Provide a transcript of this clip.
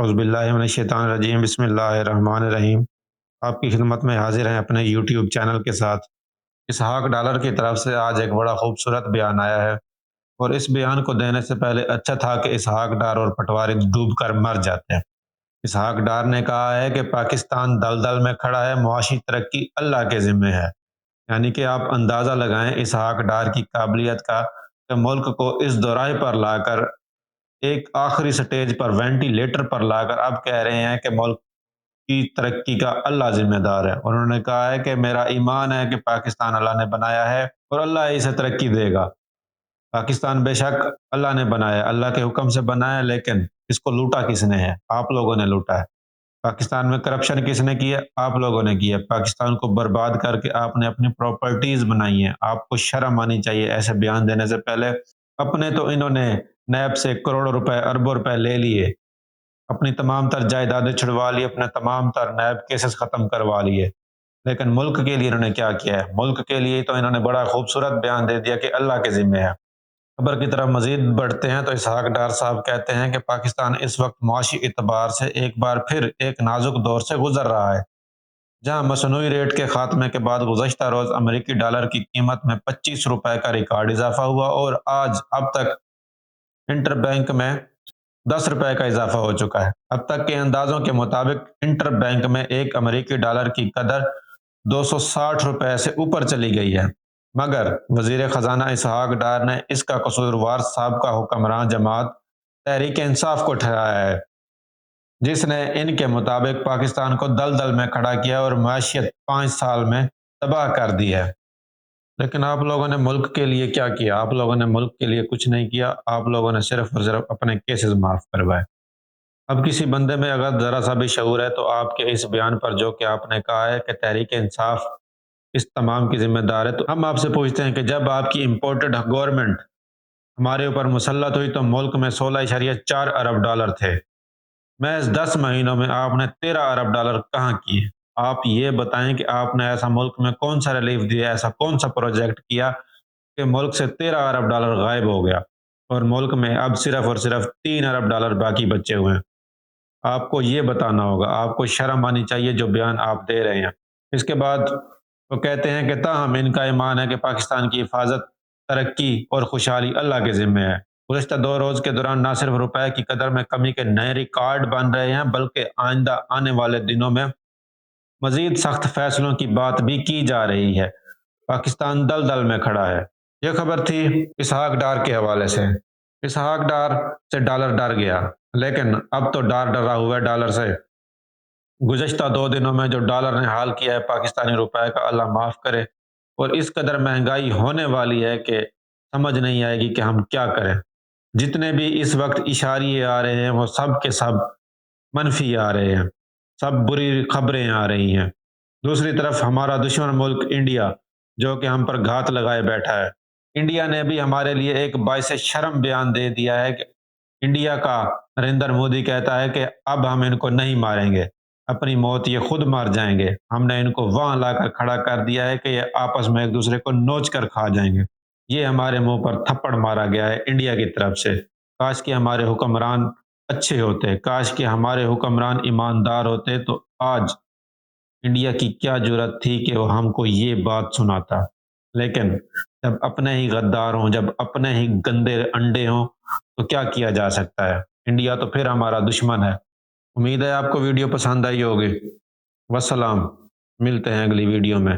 اعوذ باللہ من الشیطان الرجیم، بسم اللہ الرحمن الرحیم۔ آپ کی خدمت میں حاضر ہیں اپنے یوٹیوب چینل کے ساتھ۔ اسحاق ڈالر کی طرف سے آج ایک بڑا خوبصورت بیان آیا ہے، اور اس بیان کو دینے سے پہلے اچھا تھا کہ اسحاق ڈار اور پٹواری ڈوب کر مر جاتے ہیں۔ اسحاق ڈار نے کہا ہے کہ پاکستان دلدل میں کھڑا ہے، معاشی ترقی اللہ کے ذمے ہے۔ یعنی کہ آپ اندازہ لگائیں اسحاق ڈار کی قابلیت کا کہ ملک کو اس دوراہے پر لا کر، ایک آخری سٹیج پر وینٹیلیٹر پر لا کر اب کہہ رہے ہیں کہ ملک کی ترقی کا اللہ ذمہ دار ہے۔ انہوں نے کہا ہے کہ میرا ایمان ہے کہ پاکستان اللہ نے بنایا ہے اور اللہ اسے ترقی دے گا۔ پاکستان بے شک اللہ نے بنایا، اللہ کے حکم سے بنایا، لیکن اس کو لوٹا کس نے ہے؟ آپ لوگوں نے لوٹا ہے۔ پاکستان میں کرپشن کس نے کی ہے؟ آپ لوگوں نے کی ہے۔ پاکستان کو برباد کر کے آپ نے اپنی پراپرٹیز بنائی ہیں۔ آپ کو شرم آنی چاہیے ایسے بیان دینے سے پہلے۔ اپنے تو انہوں نے نیب سے کروڑوں روپے اربوں روپے لے لیے، اپنی تمام تر جائیدادیں چھڑوا لی، اپنے تمام تر نیب کیسز ختم کروا لیے، لیکن ملک کے لیے انہوں نے کیا کیا ہے؟ ملک کے لیے تو انہوں نے بڑا خوبصورت بیان دے دیا کہ اللہ کے ذمہ ہے۔ خبر کی طرف مزید بڑھتے ہیں تو اسحاق ڈار صاحب کہتے ہیں کہ پاکستان اس وقت معاشی اعتبار سے ایک بار پھر ایک نازک دور سے گزر رہا ہے، جہاں مصنوعی ریٹ کے خاتمے کے بعد گزشتہ روز امریکی ڈالر کی قیمت میں 25 روپے کا ریکارڈ اضافہ ہوا، اور آج اب تک انٹر بینک میں 10 روپے کا اضافہ ہو چکا ہے۔ اب تک کے اندازوں کے مطابق انٹر بینک میں ایک امریکی ڈالر کی قدر 260 روپے سے اوپر چلی گئی ہے، مگر وزیر خزانہ اسحاق ڈار نے اس کا قصوروار سابقہ حکمران جماعت تحریک انصاف کو ٹھہرایا ہے، جس نے ان کے مطابق پاکستان کو دلدل میں کھڑا کیا اور معیشت 5 سال میں تباہ کر دی ہے۔ لیکن آپ لوگوں نے ملک کے لیے کیا کیا؟ آپ لوگوں نے ملک کے لیے کچھ نہیں کیا، آپ لوگوں نے صرف اور صرف اپنے کیسز معاف کروائے۔ اب کسی بندے میں اگر ذرا سا بھی شعور ہے تو آپ کے اس بیان پر جو کہ آپ نے کہا ہے کہ تحریک انصاف اس تمام کی ذمہ دار ہے، تو ہم آپ سے پوچھتے ہیں کہ جب آپ کی امپورٹڈ گورنمنٹ ہمارے اوپر مسلط ہوئی تو ملک میں 16.4 ارب ڈالر تھے، محض 10 مہینوں میں آپ نے 13 ارب ڈالر کہاں کیے؟ آپ یہ بتائیں کہ آپ نے ایسا ملک میں کون سا ریلیف دیا، ایسا کون سا پروجیکٹ کیا کہ ملک سے 13 ارب ڈالر غائب ہو گیا، اور ملک میں اب صرف اور صرف 3 ارب ڈالر باقی بچے ہوئے ہیں؟ آپ کو یہ بتانا ہوگا، آپ کو شرم آنی چاہیے جو بیان آپ دے رہے ہیں۔ اس کے بعد وہ کہتے ہیں کہ تاہم ان کا ایمان ہے کہ پاکستان کی حفاظت، ترقی اور خوشحالی اللہ کے ذمہ ہے۔ گزشتہ 2 روز کے دوران نہ صرف روپے کی قدر میں کمی کے نئے ریکارڈ بن رہے ہیں، بلکہ آئندہ آنے والے دنوں میں مزید سخت فیصلوں کی بات بھی کی جا رہی ہے۔ پاکستان دلدل میں کھڑا ہے۔ یہ خبر تھی اسحاق ڈار کے حوالے سے۔ اسحاق ڈار سے ڈالر ڈر گیا، لیکن اب تو ڈرا ہوا ہے ڈالر سے۔ گزشتہ 2 دنوں میں جو ڈالر نے حال کیا ہے پاکستانی روپے کا، اللہ معاف کرے، اور اس قدر مہنگائی ہونے والی ہے کہ سمجھ نہیں آئے گی کہ ہم کیا کریں۔ جتنے بھی اس وقت اشاریے آ رہے ہیں وہ سب کے سب منفی آ رہے ہیں، سب بری خبریں آ رہی ہیں۔ دوسری طرف ہمارا دشمن ملک انڈیا، جو کہ ہم پر گھات لگائے بیٹھا ہے، انڈیا نے بھی ہمارے لیے ایک باعث شرم بیان دے دیا ہے کہ انڈیا کا نریندر مودی کہتا ہے کہ اب ہم ان کو نہیں ماریں گے، اپنی موت یہ خود مار جائیں گے۔ ہم نے ان کو وہاں لا کر کھڑا کر دیا ہے کہ یہ آپس میں ایک دوسرے کو نوچ کر کھا جائیں گے۔ یہ ہمارے منہ پر تھپڑ مارا گیا ہے انڈیا کی طرف سے۔ کاش کہ ہمارے حکمران اچھے ہوتے، کاش کہ ہمارے حکمران ایماندار ہوتے، تو آج انڈیا کی کیا جرت تھی کہ وہ ہم کو یہ بات سناتا۔ لیکن جب اپنے ہی غدار ہوں، جب اپنے ہی گندے انڈے ہوں، تو کیا کیا جا سکتا ہے؟ انڈیا تو پھر ہمارا دشمن ہے۔ امید ہے آپ کو ویڈیو پسند آئی ہوگی۔ والسلام، ملتے ہیں اگلی ویڈیو میں۔